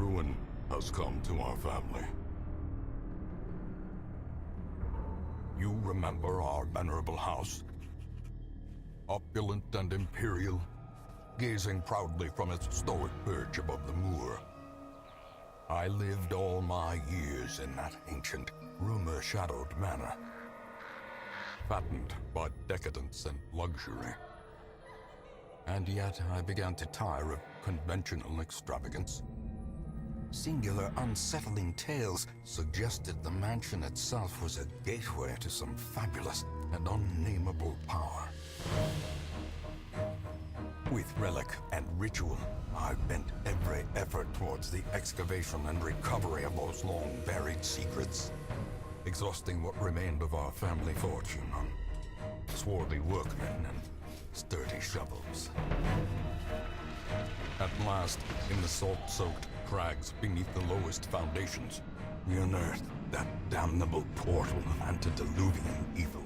ruin has come to our family. You remember our venerable house? Opulent and imperial, gazing proudly from its stoic perch above the moor. I lived all my years in that ancient, rumor-shadowed manor, fattened by decadence and luxury. And yet I began to tire of conventional extravagance. Singular, unsettling tales suggested the mansion itself was a gateway to some fabulous and unnameable power. With relic and ritual, I bent every effort towards the excavation and recovery of those long-buried secrets, exhausting what remained of our family fortune on swarthy workmen and sturdy shovels. At last, in the salt-soaked crags beneath the lowest foundations, we unearthed that damnable portal of antediluvian evil.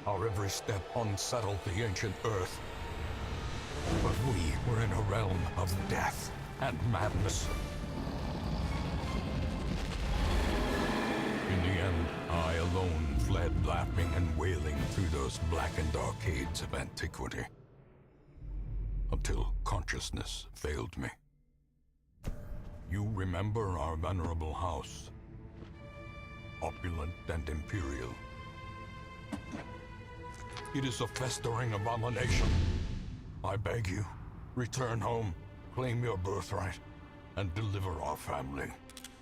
Our every step unsettled the ancient earth. But we were in a realm of death and madness. In the end, I alone fled laughing and wailing through those blackened arcades of antiquity, until consciousness failed me. You remember our venerable house, opulent and imperial. It is a festering abomination. I beg you, return home, claim your birthright, and deliver our family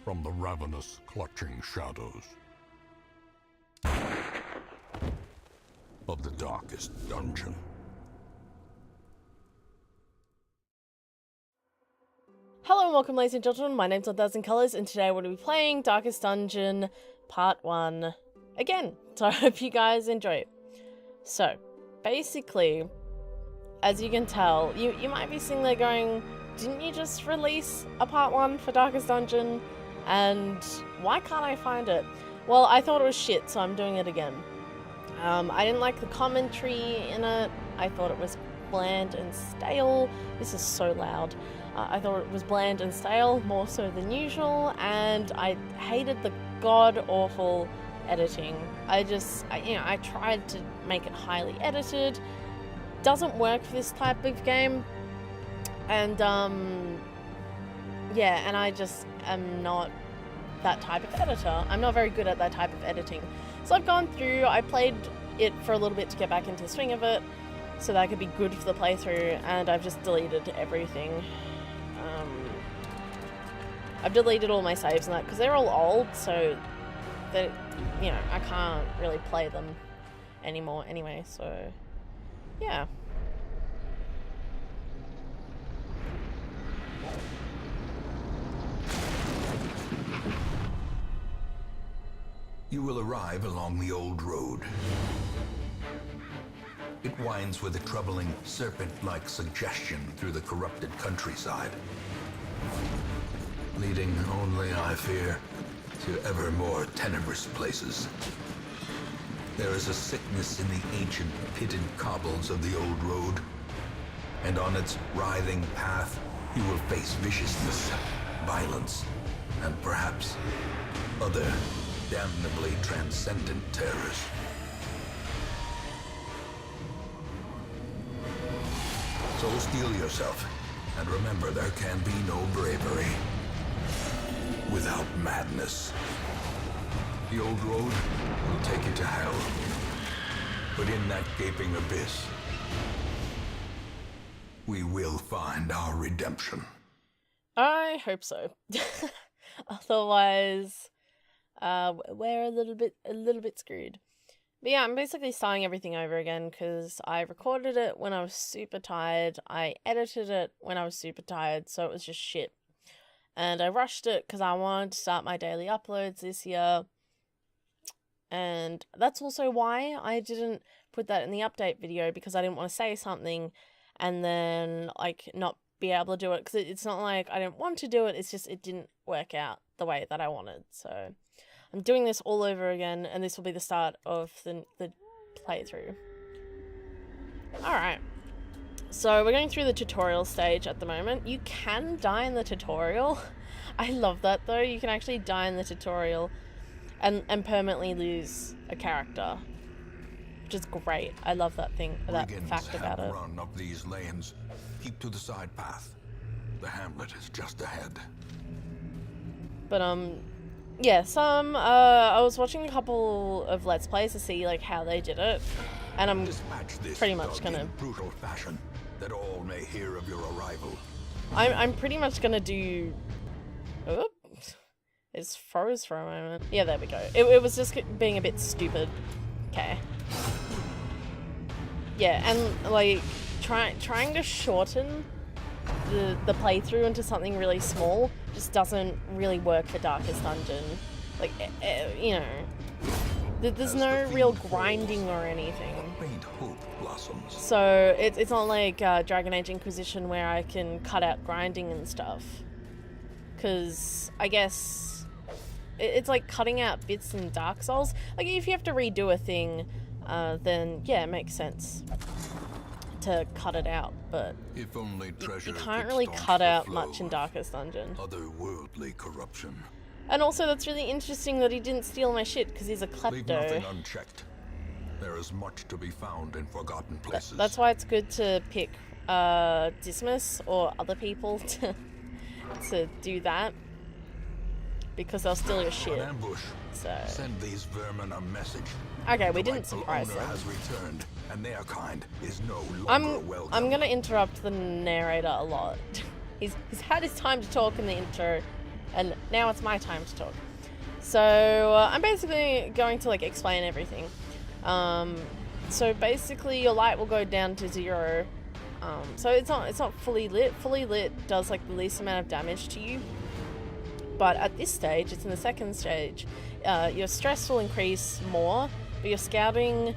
from the ravenous, clutching shadows of the darkest dungeon. Hello and welcome, ladies and gentlemen. My name's 1000 Colors, and today we're going to be playing Darkest Dungeon Part 1 again. So I hope you guys enjoy it. So, basically, as you can tell, you might be sitting there going, didn't you just release a Part 1 for Darkest Dungeon? And why can't I find it? Well, I thought it was shit, so I'm doing it again. I didn't like the commentary in it. I thought it was bland and stale. This is so loud. I thought it was bland and stale, more so than usual, and I hated the god-awful editing. I tried to make it highly edited. Doesn't work for this type of game. And, yeah, and I just am not that type of editor. I'm not very good at that type of editing. So I've gone through, I played it for a little bit to get back into the swing of it, so that I could be good for the playthrough, and I've just deleted everything. I've deleted all my saves and that, because they're all old, so that, you know, I can't really play them anymore anyway, so yeah. You will arrive along the old road. It winds with a troubling, serpent-like suggestion through the corrupted countryside, leading only, I fear, to ever more tenebrous places. There is a sickness in the ancient pitted cobbles of the old road, and on its writhing path you will face viciousness, violence, and perhaps other damnably transcendent terrors. So steel yourself, and remember there can be no bravery without madness. The old road will take you to hell, but in that gaping abyss, we will find our redemption. I hope so. Otherwise, we're a little bit screwed. But yeah, I'm basically starting everything over again because I recorded it when I was super tired. I edited it when I was super tired, so it was just shit. And I rushed it because I wanted to start my daily uploads this year. And that's also why I didn't put that in the update video, because I didn't want to say something and then, like, not be able to do it. Because it's not like I didn't want to do it, it's just it didn't work out the way that I wanted, so I'm doing this all over again, and this will be the start of the playthrough. Alright. So we're going through the tutorial stage at the moment. You can die in the tutorial. I love that though. You can actually die in the tutorial and permanently lose a character. Which is great. I love that thing, that fact about it. Run up these lanes. Keep to the side path. The hamlet is just ahead. But yeah, I was watching a couple of Let's Plays to see like how they did it, and I'm pretty much gonna brutal fashion, that all may hear of your arrival. I'm pretty much gonna do. Oop, it's froze for a moment. Yeah, there we go. It was just being a bit stupid. Okay. Yeah, and like trying to shorten the playthrough into something really small just doesn't really work for Darkest Dungeon. Like, you know, there's no real grinding or anything. So it's not like Dragon Age Inquisition where I can cut out grinding and stuff. Because I guess it's like cutting out bits in Dark Souls. Like if you have to redo a thing, then yeah, it makes sense to cut it out, but if only you can't really cut out much in Darkest Dungeon. Otherworldly corruption. And also that's really interesting that he didn't steal my shit because he's a klepto. Leave nothing unchecked. There is much to be found in forgotten places. That's why it's good to pick Dismas or other people to do that, because they'll steal your shit. An ambush. So send these vermin a message. Okay, we didn't surprise them. Has returned, and their kind is no longer welcome. I'm gonna interrupt the narrator a lot. He's had his time to talk in the intro, and now it's my time to talk. So I'm basically going to like explain everything. So basically your light will go down to 0. So it's not fully lit. Fully lit does like the least amount of damage to you. But at this stage, it's in the second stage, your stress will increase more, but your scouting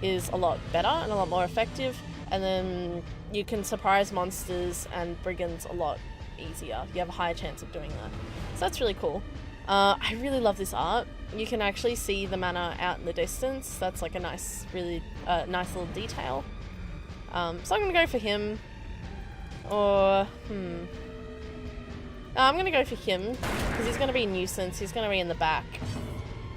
is a lot better and a lot more effective, and then you can surprise monsters and brigands a lot easier. You have a higher chance of doing that. So that's really cool. I really love this art. You can actually see the manor out in the distance. That's like a nice, really nice little detail. So I'm going to go for him. Or, I'm going to go for him, because he's going to be a nuisance. He's going to be in the back.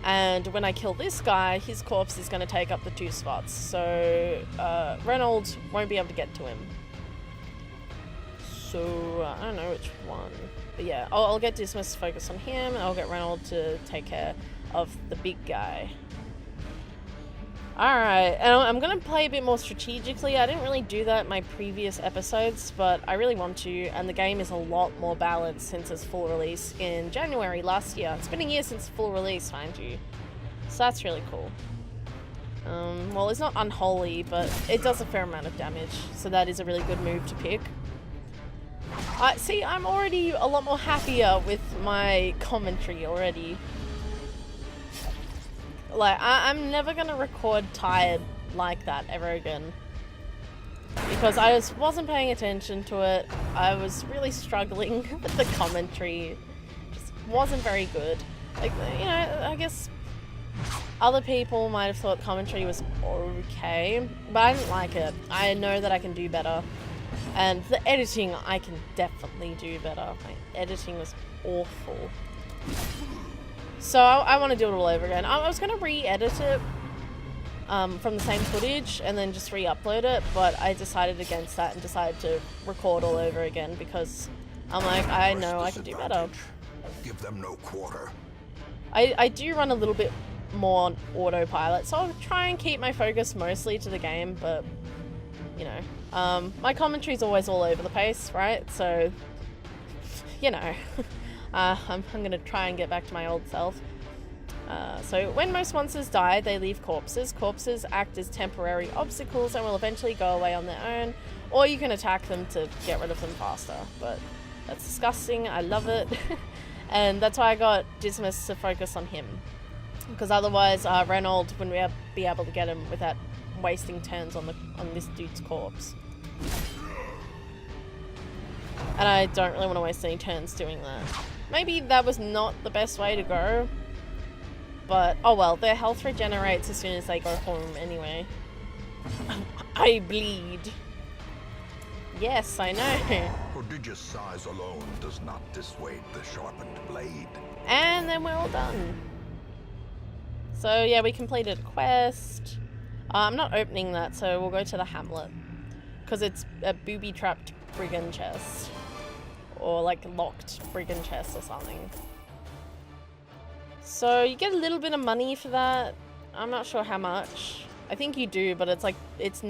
And when I kill this guy, his corpse is going to take up the 2 spots. So, Reynolds won't be able to get to him. So, I don't know which one. But yeah, I'll get Dismas to focus on him, and I'll get Reynolds to take care of the big guy. Alright, and I'm going to play a bit more strategically. I didn't really do that in my previous episodes, but I really want to, and the game is a lot more balanced since its full release in January last year. It's been a year since full release, mind you. So that's really cool. Well, it's not unholy, but it does a fair amount of damage, so that is a really good move to pick. See, I'm already a lot more happier with my commentary already. Like, I'm never gonna record tired like that ever again. Because I just wasn't paying attention to it. I was really struggling with the commentary. Just wasn't very good. Like, you know, I guess other people might have thought commentary was okay, but I didn't like it. I know that I can do better. And the editing, I can definitely do better. My editing was awful. So I want to do it all over again. I was going to re-edit it from the same footage and then just re-upload it, but I decided against that and decided to record all over again because I'm like, I know I can do better. Give them no quarter. I do run a little bit more on autopilot, so I'll try and keep my focus mostly to the game, but, you know, my commentary's always all over the place, right? So, you know. I'm going to try and get back to my old self. So when most monsters die, they leave corpses. Corpses act as temporary obstacles and will eventually go away on their own, or you can attack them to get rid of them faster. But that's disgusting. I love it. And that's why I got Dismas to focus on him. Because otherwise, Reynolds wouldn't be able to get him without wasting turns on this dude's corpse. And I don't really want to waste any turns doing that. Maybe that was not the best way to go. But, oh well, their health regenerates as soon as they go home anyway. I bleed. Yes, I know. Prodigious size alone does not dissuade the sharpened blade. And then we're all done. So yeah, we completed a quest. I'm not opening that, so we'll go to the hamlet. Because it's a booby-trapped brigand chest. Or like locked brigand chest or something. So you get a little bit of money for that. I'm not sure how much. I think you do, but it's like, it's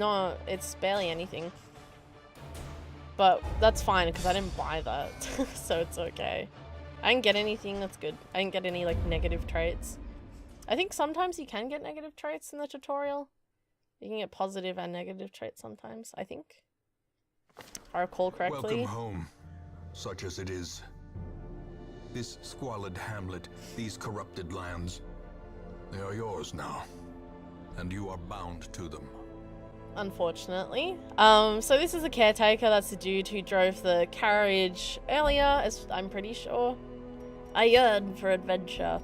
barely anything. But that's fine, because I didn't buy that, so it's okay. I didn't get anything, that's good. I didn't get any, like, negative traits. I think sometimes you can get negative traits in the tutorial. You can get positive and negative traits sometimes, I think. If I recall correctly. Welcome home, such as it is. This squalid hamlet, these corrupted lands, they are yours now, and you are bound to them. Unfortunately. So this is the caretaker. That's the dude who drove the carriage earlier, as I'm pretty sure. I yearn for adventure.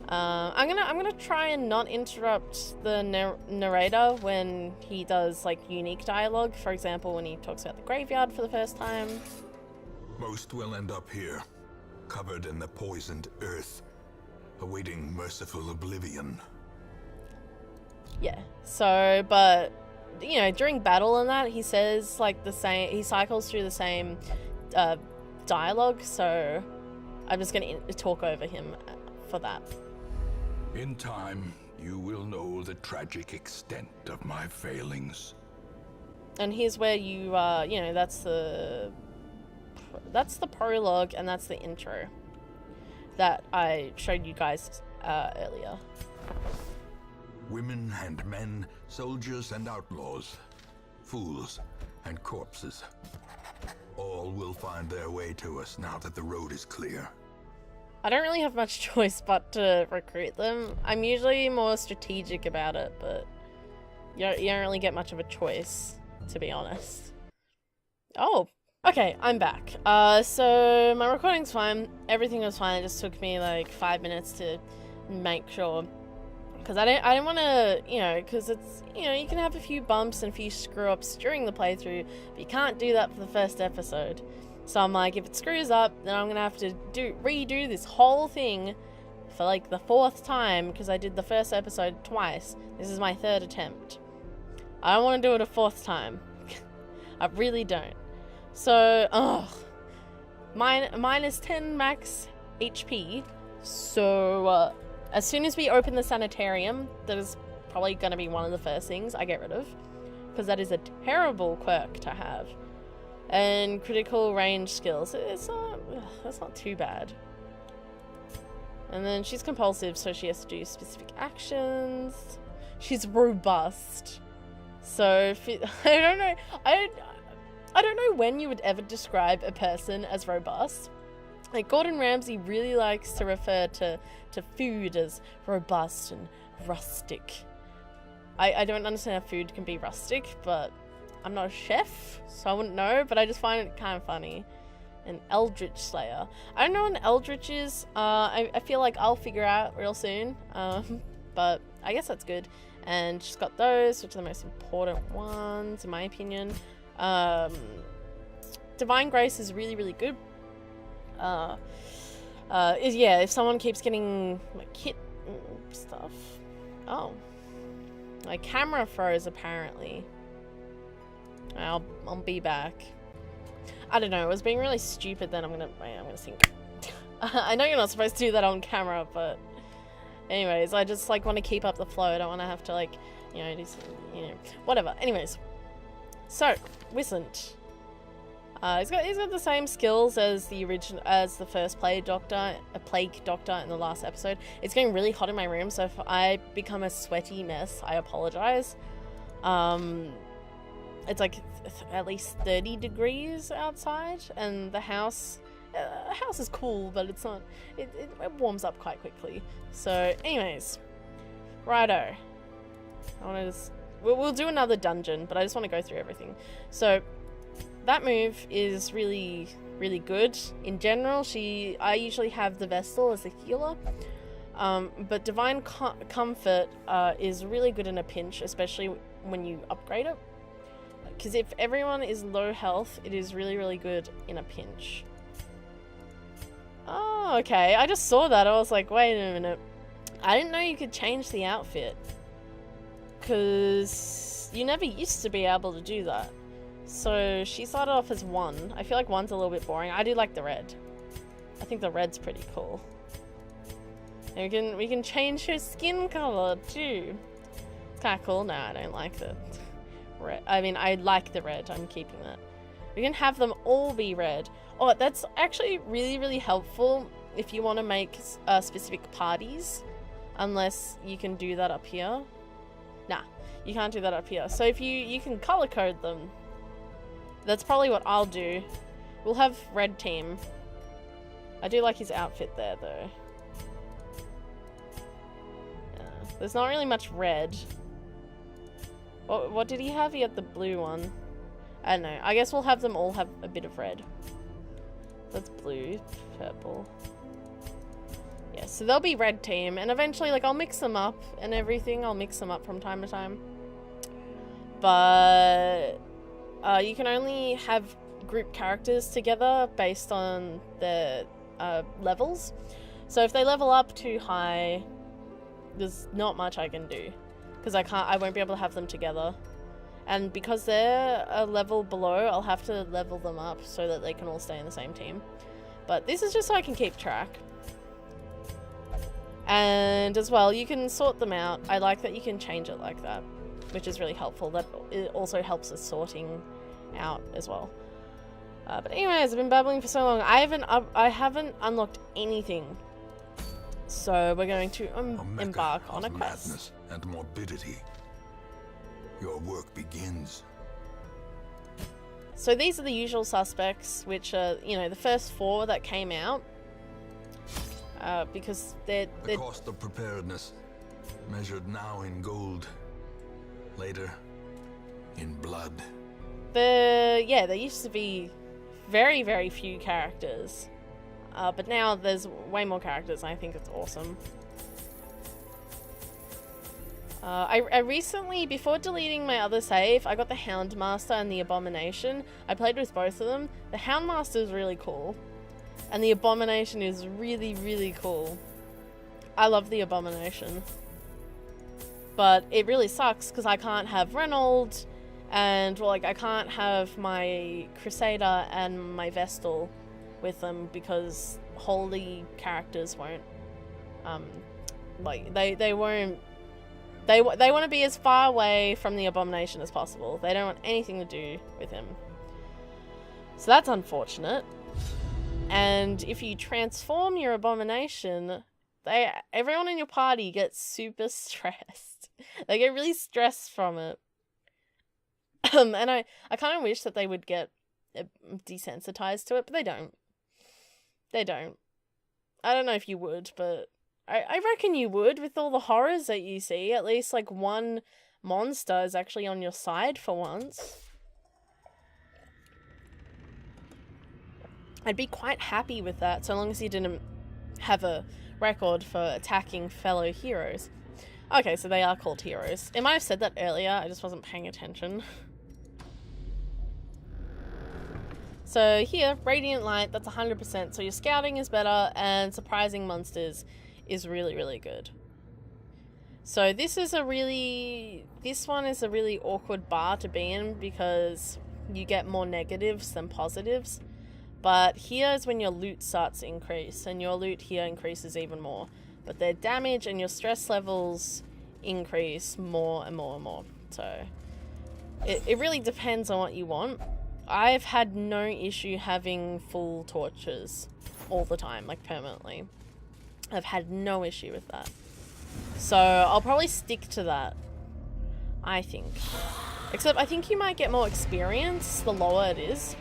I'm gonna try and not interrupt the narrator when he does like unique dialogue. For example, when he talks about the graveyard for the first time. Most will end up here, covered in the poisoned earth, awaiting merciful oblivion. Yeah. So, but you know, during battle and that, he says like the same. He cycles through the same dialogue. So, I'm just gonna talk over him for that. In time, you will know the tragic extent of my failings. And here's where you, you know, that's the prologue and that's the intro that I showed you guys earlier. Women and men, soldiers and outlaws, fools and corpses. All will find their way to us now that the road is clear. I don't really have much choice but to recruit them. I'm usually more strategic about it, but you don't really get much of a choice, to be honest. Oh, okay, I'm back. So my recording's fine. Everything was fine. It just took me like 5 minutes to make sure. Because I didn't want to, you know, because it's, you know, you can have a few bumps and a few screw-ups during the playthrough, but you can't do that for the first episode. So I'm like, if it screws up, then I'm going to have to redo this whole thing for like the 4th time, because I did the first episode twice. This is my 3rd attempt. I don't want to do it a 4th time. I really don't. So, minus 10 max HP. So, as soon as we open the sanitarium, that is probably going to be one of the first things I get rid of, because that is a terrible quirk to have. And critical range skills, that's not too bad. And then she's compulsive, so she has to do specific actions. She's robust, so I don't know. I don't know when you would ever describe a person as robust. Like, Gordon Ramsay really likes to refer to food as robust and rustic. I don't understand how food can be rustic, but I'm not a chef, so I wouldn't know, but I just find it kind of funny. An Eldritch Slayer. I don't know what an Eldritch is. I feel like I'll figure out real soon, but I guess that's good. And she's got those, which are the most important ones, in my opinion. Divine Grace is really, really good. Yeah, if someone keeps getting like hit and stuff. Oh, my camera froze apparently. I'll be back. I don't know. It was being really stupid. Then I'm gonna sink. I know you're not supposed to do that on camera, but anyways, I just like want to keep up the flow. I don't want to have to like, you know, do some, you know, whatever. Anyways, so Wissant. He's got the same skills as the first plague doctor in the last episode. It's getting really hot in my room, so if I become a sweaty mess, I apologize. It's like at least 30 degrees outside, and the house is cool, but it's not. It warms up quite quickly. So, anyways, righto. We'll do another dungeon, but I just want to go through everything. So, that move is really, really good. In general, I usually have the Vestal as a healer, but Divine Comfort is really good in a pinch, especially when you upgrade it. Because if everyone is low health, it is really, really good in a pinch. Oh, okay. I just saw that. I was like, wait a minute. I didn't know you could change the outfit. Because you never used to be able to do that. So she started off as 1. I feel like 1's a little bit boring. I do like the red. I think the red's pretty cool. And we can change her skin color too. It's kind of cool. No, I don't like the red. I mean, I like the red. I'm keeping that. We can have them all be red. Oh, that's actually really, really helpful if you want to make specific parties. Unless you can do that up here. Nah, you can't do that up here. So if you can color code them. That's probably what I'll do. We'll have red team. I do like his outfit there though. There's not really much red. What did he have? He had the blue one. I don't know. I guess we'll have them all have a bit of red. That's blue, purple. Yeah, so they'll be red team, and eventually, like, I'll mix them up and everything. I'll mix them up from time to time. But you can only have group characters together based on their levels. So if they level up too high, there's not much I can do. Because I won't be able to have them together. And because they're a level below, I'll have to level them up so that they can all stay in the same team. But this is just so I can keep track. And as well, you can sort them out. I like that you can change it like that, which is really helpful. That it also helps with sorting out as well. But anyways, I've been babbling for so long. I haven't unlocked anything. So we're going to embark on a quest. Madness and morbidity. Your work begins. So these are the usual suspects, which are, you know, the first 4 that came out. Because they're... The cost of preparedness, measured now in gold, later in blood. Yeah, there used to be very, very few characters. But now there's way more characters, and I think it's awesome. I recently, before deleting my other save, I got the Houndmaster and the Abomination. I played with both of them. The Houndmaster is really cool. And the Abomination is really, really cool. I love the Abomination. But it really sucks because I can't have Reynold, and well, like I can't have my Crusader and my Vestal with them because holy characters won't like they won't they want to be as far away from the Abomination as possible. They don't want anything to do with him. So that's unfortunate. And if you transform your Abomination, everyone in your party gets super stressed. They get really stressed from it. And I kind of wish that they would get desensitized to it, but they don't. They don't. I don't know if you would, but I reckon you would with all the horrors that you see. At least like one monster is actually on your side for once. I'd be quite happy with that, so long as you didn't have a record for attacking fellow heroes. Okay, so they are called heroes. It might have said that earlier, I just wasn't paying attention. So here, Radiant Light, that's 100%, so your scouting is better, and surprising monsters is really, really good. So this one is a really awkward bar to be in because you get more negatives than positives. But here is when your loot starts to increase, and your loot here increases even more. But their damage and your stress levels increase more and more and more. So it really depends on what you want. I've had no issue having full torches all the time, like permanently. I've had no issue with that. So I'll probably stick to that, I think. Except I think you might get more experience the lower it is.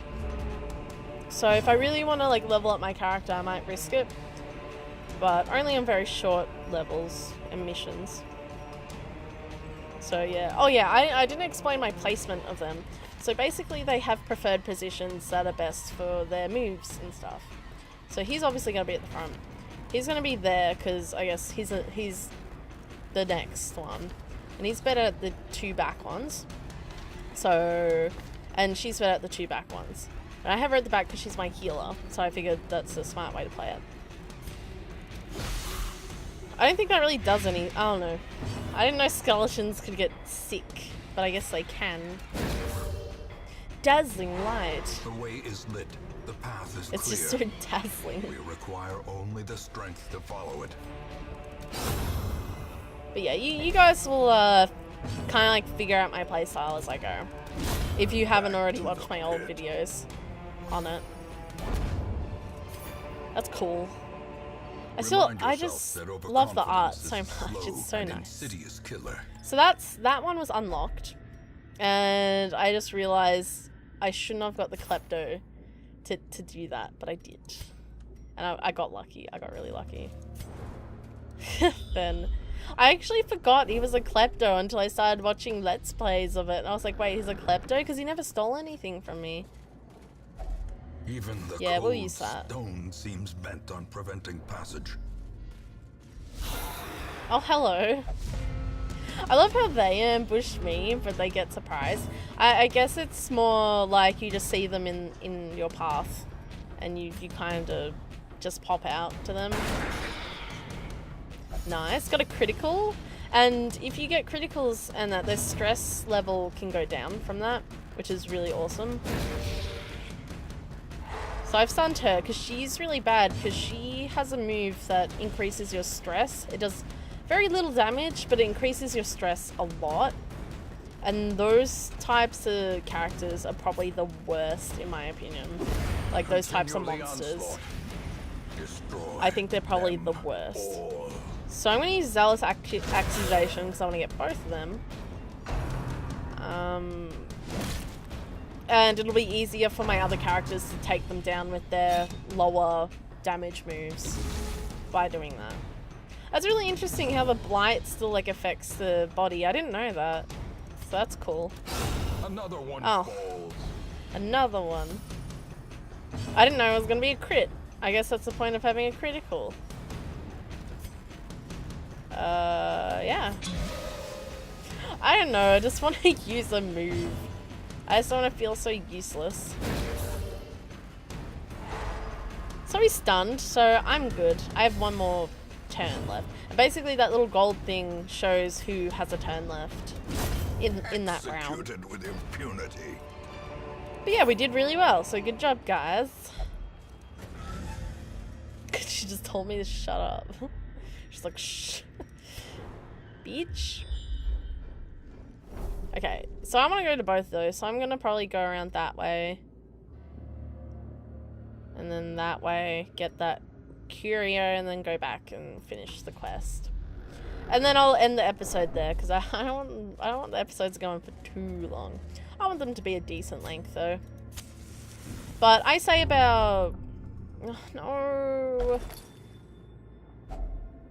So if I really want to like level up my character, I might risk it. But only on very short levels and missions. So yeah. Oh yeah, I didn't explain my placement of them. So basically they have preferred positions that are best for their moves and stuff. So he's obviously going to be at the front. He's going to be there because I guess he's the next one. And he's better at the 2 back ones. So, and she's better at the 2 back ones. And I have her at the back because she's my healer, so I figured that's a smart way to play it. I don't think that really does any... I don't know. I didn't know skeletons could get sick, but I guess they can. Dazzling light. The way is lit. The path is It's clear. just so dazzling. We require only the strength to follow it. But yeah, you guys will kind of like figure out my playstyle as I go. If you haven't already watched my old videos on it. That's cool. I just love the art so much. It's so nice. Killer. So that one was unlocked. And I just realized I shouldn't have got the klepto to do that, but I did. And I got lucky. I got really lucky. Then I actually forgot he was a klepto until I started watching Let's Plays of it. And I was like, wait, he's a klepto? Because he never stole anything from me. Even the Yeah, we'll cold use that. stone seems bent on preventing passage. Oh, hello. I love how they ambush me, but they get surprised. I guess it's more like you just see them in your path, and you kind of just pop out to them. Nice, got a critical. And if you get criticals and that, their stress level can go down from that, which is really awesome. So I've stunned her because she's really bad because she has a move that increases your stress. It does very little damage, but it increases your stress a lot. And those types of characters are probably the worst in my opinion. Like those types of monsters. I think they're probably the worst. So I'm going to use Zealous Accusation because I want to get both of them. And it'll be easier for my other characters to take them down with their lower damage moves by doing that. That's really interesting how the blight still like affects the body. I didn't know that. So that's cool. Another one falls. Another one. I didn't know it was going to be a crit. I guess that's the point of having a critical. Yeah. I don't know, I just want to use a move. I just don't want to feel so useless. So he's stunned, so I'm good. I have one more turn left. And basically that little gold thing shows who has a turn left in that round. Executed with impunity. But yeah, we did really well, so good job, guys. She just told me to shut up. She's like, shh. Bitch. Okay, so I want to go to both of those, so I'm going to probably go around that way. And then that way, get that curio, and then go back and finish the quest. And then I'll end the episode there, because I don't want the episodes going for too long. I want them to be a decent length, though. But I say about... Oh, no.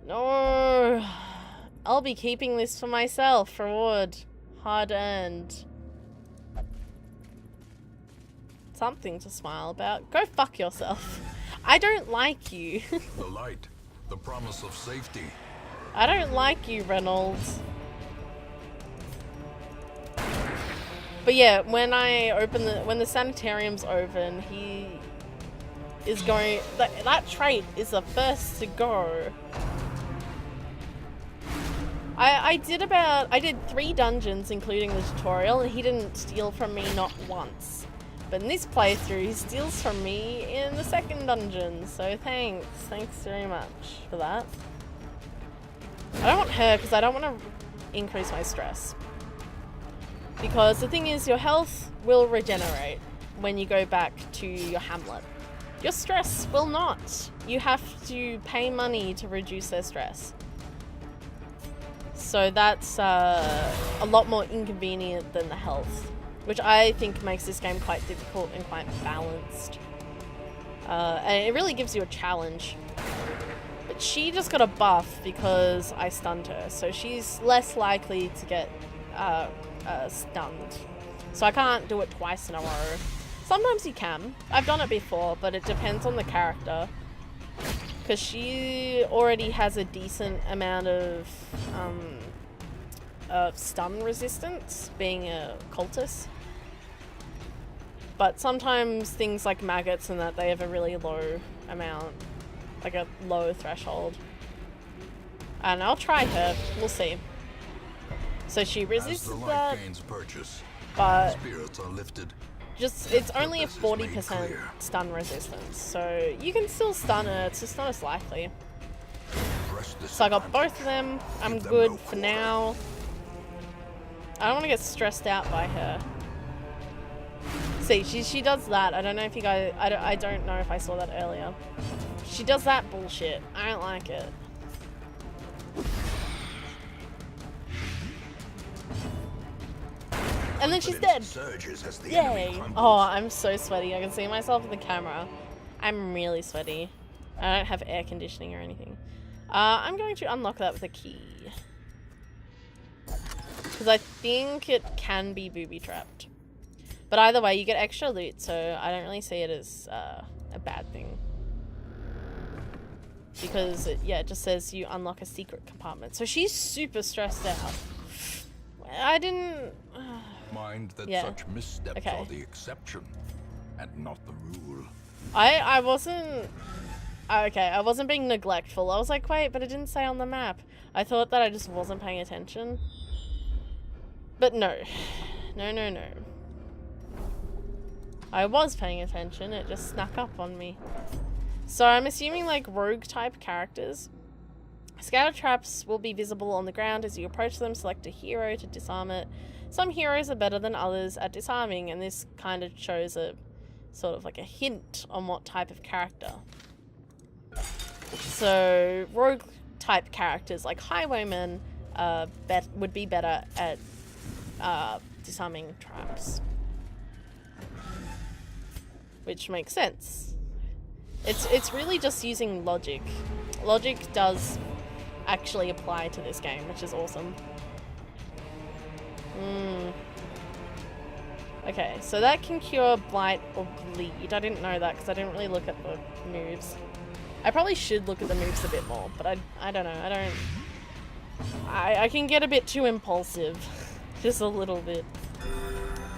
No. I'll be keeping this for myself. Reward. Hard earned. Something to smile about. Go fuck yourself. I don't like you. The light. The promise of safety. I don't like you, Reynolds. But yeah, when the sanitarium's open, he is going... That trait is the first to go. I did 3 dungeons, including the tutorial, and he didn't steal from me not once. But in this playthrough, he steals from me in the 2nd dungeon, so thanks. Thanks very much for that. I don't want her, because I don't want to increase my stress. Because the thing is, your health will regenerate when you go back to your hamlet. Your stress will not. You have to pay money to reduce their stress. So that's a lot more inconvenient than the health, which I think makes this game quite difficult and quite balanced. And it really gives you a challenge. But she just got a buff because I stunned her, so she's less likely to get stunned. So I can't do it twice in a row. Sometimes you can. I've done it before, but it depends on the character. Because she already has a decent amount of stun resistance, being a cultist. But sometimes things like maggots and that, they have a really low amount, like a low threshold. And I'll try her, we'll see. So she resists that, but spirits are lifted. just, it's only a 40% stun resistance, so you can still stun her, it's just not as likely. So I got both of them, I'm good for now. I don't want to get stressed out by her. See, she does that. I don't know if you guys... I don't know if I saw that earlier. She does that bullshit. I don't like it. And then she's dead. Yay. Oh, I'm so sweaty. I can see myself in the camera. I'm really sweaty. I don't have air conditioning or anything. I'm going to unlock that with a key. Because I think it can be booby-trapped. But either way, you get extra loot, so I don't really see it as a bad thing. Because, it just says you unlock a secret compartment. So she's super stressed out. I didn't... Mind that such missteps are the exception, and not the rule. I wasn't... Okay, I wasn't being neglectful. I was like, wait, but it didn't say on the map. I thought that I just wasn't paying attention. But no. No. I was paying attention, it just snuck up on me. So I'm assuming like rogue type characters. Scatter traps will be visible on the ground as you approach them. Select a hero to disarm it. Some heroes are better than others at disarming, and this kind of shows a sort of like a hint on what type of character. So rogue type characters like highwaymen would be better at disarming traps. Which makes sense. It's really just using logic. Logic does actually apply to this game, which is awesome. Okay, so that can cure blight or bleed. I didn't know that because I didn't really look at the moves. I probably should look at the moves a bit more, but I don't know. I can get a bit too impulsive. Just a little bit.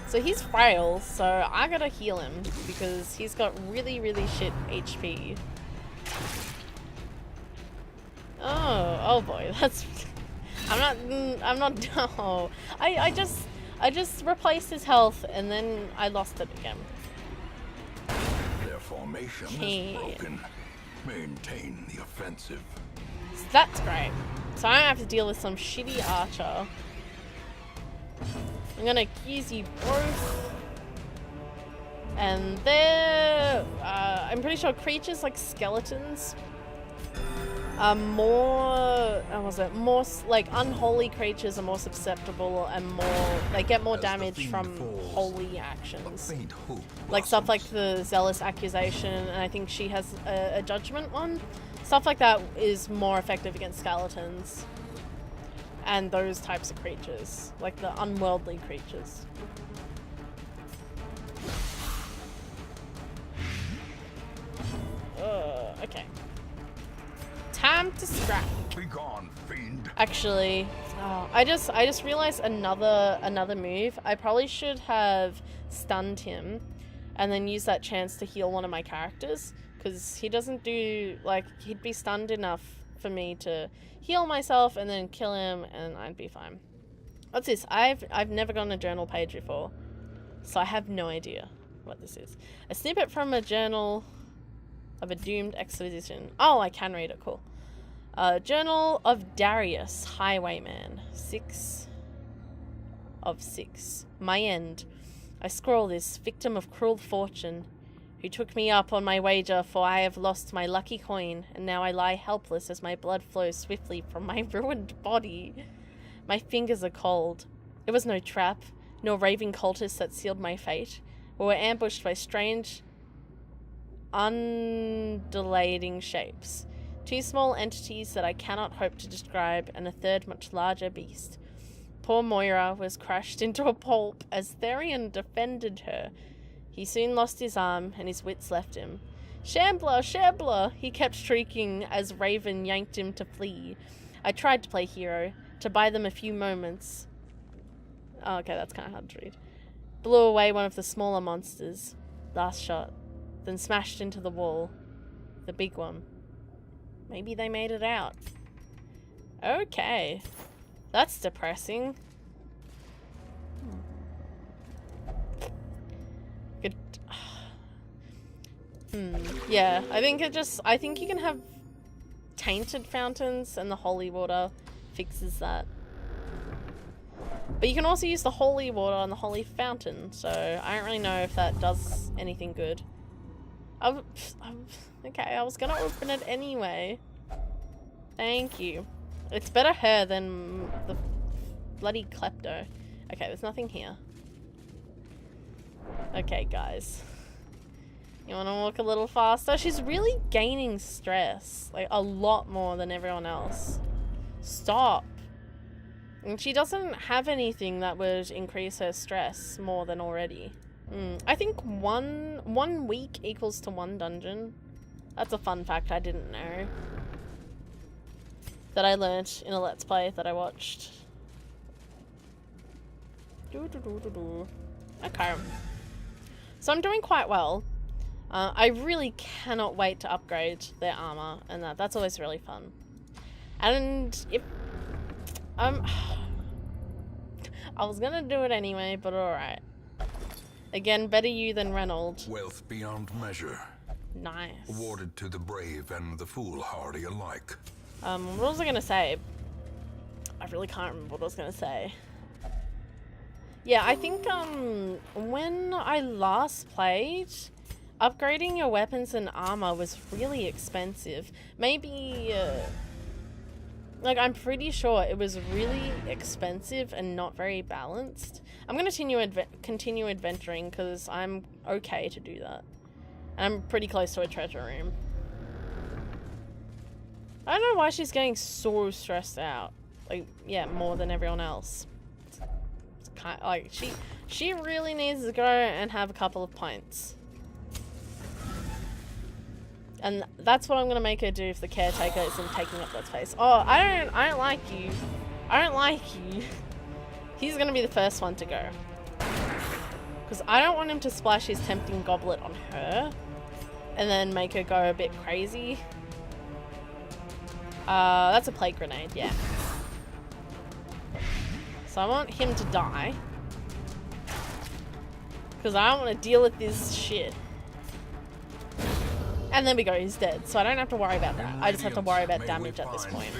So he's frail, so I gotta heal him because he's got really, really shit HP. Oh boy, that's... I'm not, no. I just replaced his health and then I lost it again. Their formation is broken. Maintain the offensive. So that's great. So I don't have to deal with some shitty archer. I'm gonna accuse you both. And they're... I'm pretty sure creatures like skeletons are more... more like unholy creatures are more susceptible and more... They get more damage from holy actions. Like stuff like the Zealous Accusation, and I think she has a Judgment one. Stuff like that is more effective against skeletons. And those types of creatures, like the unworldly creatures. Okay. Time to strike. Be gone, fiend. Actually, I just realized another move. I probably should have stunned him, and then use that chance to heal one of my characters, because he doesn't do like he'd be stunned enough for me to heal myself and then kill him, and I'd be fine. What's this? I've never gone a journal page before, so I have no idea what this is. A snippet from a journal of a doomed exposition. Oh, I can read it. Cool. Journal of Darius, Highwayman. 6 of 6. My end. I scroll this, victim of cruel fortune, who took me up on my wager, for I have lost my lucky coin, and now I lie helpless as my blood flows swiftly from my ruined body. My fingers are cold. It was no trap, nor raving cultists that sealed my fate. We were ambushed by strange, undulating shapes. 2 small entities that I cannot hope to describe, and a third much larger beast. Poor Moira was crushed into a pulp as Therion defended her. He soon lost his arm, and his wits left him. Shambler! Shambler! He kept shrieking as Raven yanked him to flee. I tried to play hero, to buy them a few moments. Oh, okay, that's kind of hard to read. Blew away one of the smaller monsters. Last shot. Then smashed into the wall. The big one. Maybe they made it out. Okay. That's depressing. Good. Yeah, I think you can have tainted fountains and the holy water fixes that. But you can also use the holy water on the holy fountain, so I don't really know if that does anything good. Okay, I was gonna open it anyway. Thank you. It's better her than the bloody klepto. Okay, there's nothing here. Okay, guys. You wanna walk a little faster? She's really gaining stress. Like, a lot more than everyone else. Stop. And she doesn't have anything that would increase her stress more than already. I think one week equals to 1 dungeon. That's a fun fact I didn't know. That I learnt in a Let's Play that I watched. Okay. So I'm doing quite well. I really cannot wait to upgrade their armor, and that's always really fun. And if I was gonna do it anyway, but alright. Again, better you than Reynolds. Wealth beyond measure. Nice. Awarded to the brave and the foolhardy alike. What was I gonna say? I really can't remember what I was gonna say. Yeah, I think, when I last played, upgrading your weapons and armor was really expensive. Maybe, like, I'm pretty sure it was really expensive and not very balanced. I'm gonna continue adventuring because I'm okay to do that. And I'm pretty close to a treasure room. I don't know why she's getting so stressed out. Like, yeah, more than everyone else. It's kind of, like, she really needs to go and have a couple of pints. And that's what I'm gonna make her do if the caretaker isn't taking up that space. Oh, I don't like you. I don't like you. He's gonna be the first one to go. Because I don't want him to splash his tempting goblet on her. And then make her go a bit crazy. That's a plague grenade, yeah. So I want him to die. Because I don't want to deal with this shit. And there we go, he's dead. So I don't have to worry about that. I just have to worry about damage at this point.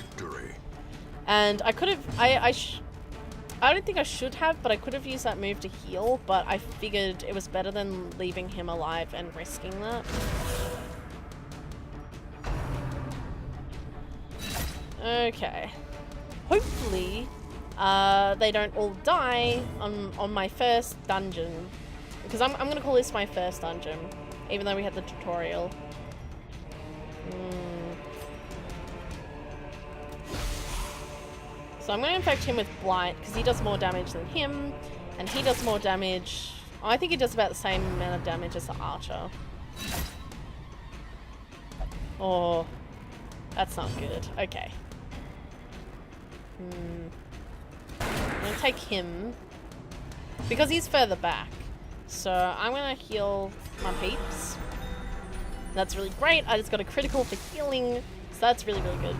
And I could have... I don't think I should have, but I could have used that move to heal. But I figured it was better than leaving him alive and risking that. Okay. Hopefully, they don't all die on my first dungeon. Because I'm going to call this my first dungeon. Even though we had the tutorial. So I'm going to infect him with Blight, because he does more damage than him, and he does more damage... Oh, I think he does about the same amount of damage as the archer. Oh, that's not good. Okay. I'm going to take him, because he's further back. So I'm going to heal my peeps. That's really great. I just got a critical for healing, so that's really, really good.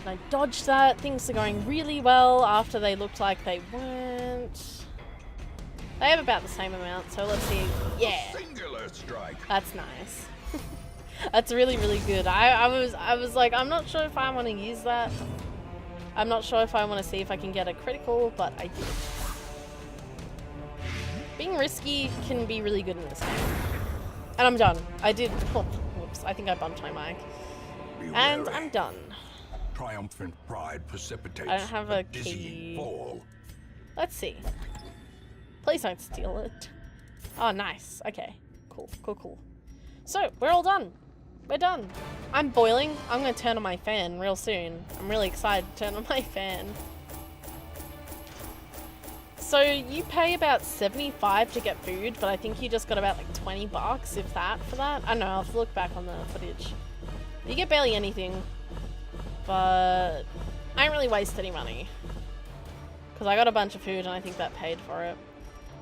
And I dodged that. Things are going really well after they looked like they weren't. They have about the same amount, so let's see. Yeah. Singular strike. That's nice. That's really, really good. I was like, I'm not sure if I want to use that. I'm not sure if I want to see if I can get a critical, but I did. Being risky can be really good in this game. And I'm done. I did. Oh, whoops. I think I bumped my mic. And I'm done. Triumphant pride precipitates I don't have a dizzying key. fall. Let's see. Please don't steal it. Oh, nice. Okay. Cool, cool, cool. So, we're all done. We're done. I'm boiling. I'm going to turn on my fan real soon. I'm really excited to turn on my fan. So, you pay about $75 to get food, but I think you just got about like $20, if that, for that. I don't know. I'll have to look back on the footage. You get barely anything. but I didn't really waste any money. Because I got a bunch of food and I think that paid for it.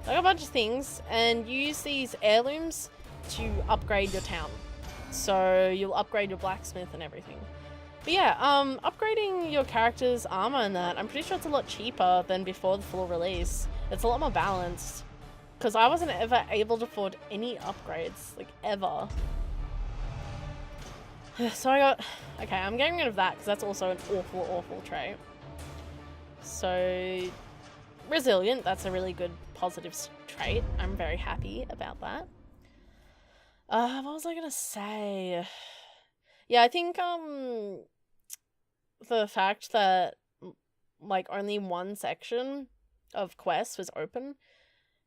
I got a bunch of things, and you use these heirlooms to upgrade your town. So you'll upgrade your blacksmith and everything. But yeah, upgrading your character's armor and that, I'm pretty sure it's a lot cheaper than before the full release. It's a lot more balanced. Because I wasn't ever able to afford any upgrades, like ever. So I got... Okay, I'm getting rid of that because that's also an awful, awful trait. So... Resilient, that's a really good positive trait. I'm very happy about that. What was I gonna say? Yeah, I think, the fact that, like, only one section of quests was open,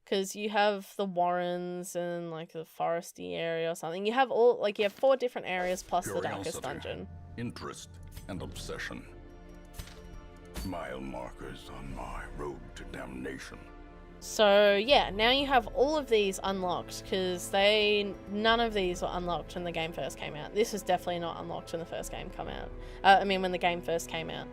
because you have the Warrens and, like, the foresty area or something. You have all, like, you have 4 different areas plus the darkest dungeon. Interest and obsession. Mile markers on my road to damnation. So, yeah, now you have all of these unlocked, because none of these were unlocked when the game first came out. This was definitely not unlocked when the first game came out. When the game first came out.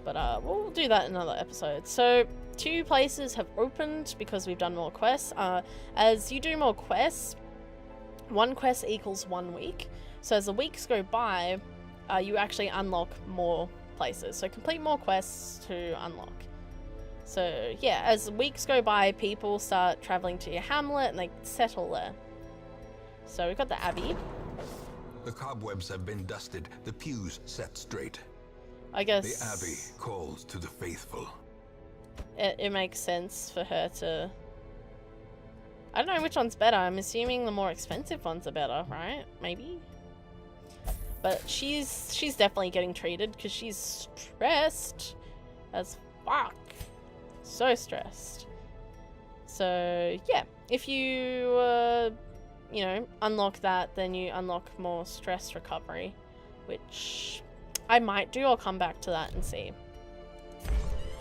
But, we'll do that in another episode. So, 2 places have opened because we've done more quests. As you do more quests, 1 quest equals 1 week. So, as the weeks go by, you actually unlock more places. So, complete more quests to unlock. So, yeah, as weeks go by, people start traveling to your hamlet and they settle there. So, we've got the Abbey. The cobwebs have been dusted, the pews set straight. I guess... The Abbey calls to the faithful. It makes sense for her to... I don't know which one's better. I'm assuming the more expensive ones are better, right? Maybe? But she's definitely getting treated because she's stressed as fuck. So stressed. So, yeah. If you, unlock that, then you unlock more stress recovery, which I might do. I'll come back to that and see.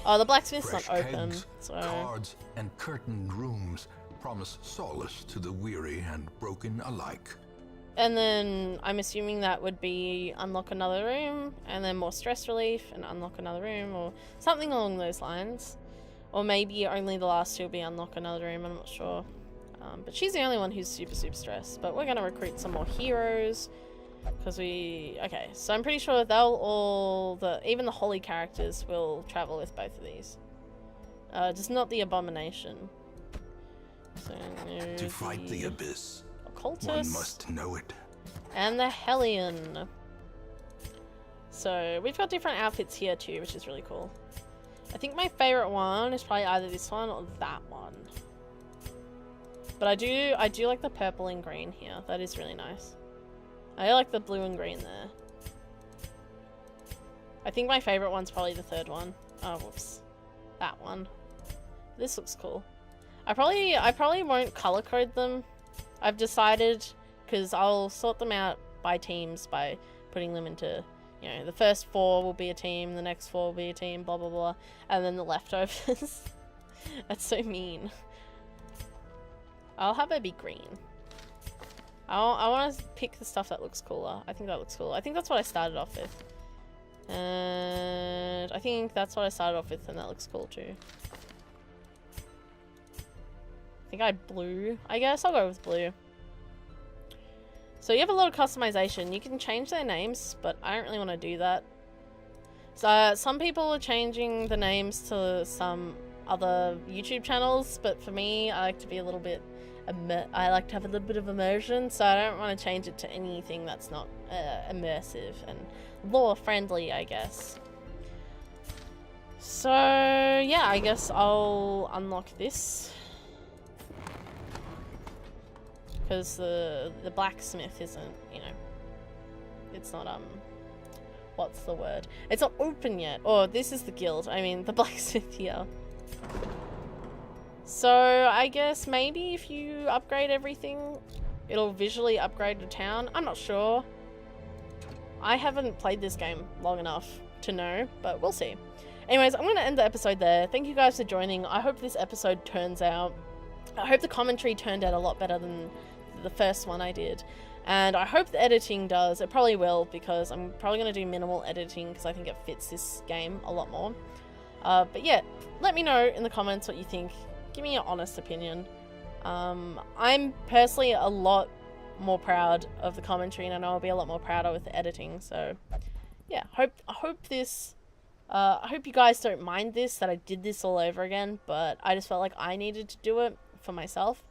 Oh, the blacksmith's Fresh not open, kegs, so... cards, and curtained rooms promise solace to the weary and broken alike. And then I'm assuming that would be unlock another room, and then more stress relief, and unlock another room, or something along those lines. Or maybe only the last 2 will be unlock another room, I'm not sure. But she's the only one who's super, super stressed. But we're going to recruit some more heroes. Because okay, so I'm pretty sure even the holy characters will travel with both of these. Just not the abomination. So, To fight the abyss, occultist. one must know it. And the Hellion. So we've got different outfits here too, which is really cool. I think my favorite one is probably either this one or that one. But I do like the purple and green here. That is really nice. I like the blue and green there. I think my favorite one's probably the 3rd one. Oh, whoops. That one. This looks cool. I probably won't color code them. I've decided, because I'll sort them out by teams by putting them into, the first 4 will be a team, the next 4 will be a team, blah, blah, blah, and then the leftovers. That's so mean. I'll have her be green. I want to pick the stuff that looks cooler. I think that looks cool. I think that's what I started off with. And I think that's what I started off with, and that looks cool too. I think I had blue. I guess I'll go with blue. So you have a lot of customization. You can change their names, but I don't really want to do that. So some people are changing the names to some other YouTube channels, but for me, I like to be a little bit... I like to have a little bit of immersion, so I don't want to change it to anything that's not immersive and lore-friendly, I guess. So, yeah, I guess I'll unlock this. Because the blacksmith isn't, it's not, what's the word? It's not open yet. Or this is the guild. I mean, the blacksmith here. So, I guess maybe if you upgrade everything, it'll visually upgrade the town. I'm not sure. I haven't played this game long enough to know, but we'll see. Anyways, I'm going to end the episode there. Thank you guys for joining. I hope this episode turns out... I hope the commentary turned out a lot better than the first one I did. And I hope the editing does. It probably will, because I'm probably going to do minimal editing because I think it fits this game a lot more. But yeah, let me know in the comments what you think. Give me your honest opinion. I'm personally a lot more proud of the commentary, and I know I'll be a lot more prouder with the editing. So yeah, I hope you guys don't mind this, that I did this all over again, but I just felt like I needed to do it for myself.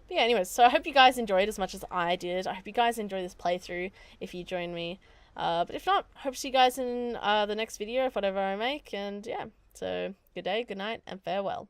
But yeah, anyways, so I hope you guys enjoyed as much as I did. I hope you guys enjoy this playthrough if you join me. But if not, hope to see you guys in the next video, of whatever I make. And yeah, so good day, good night, and farewell.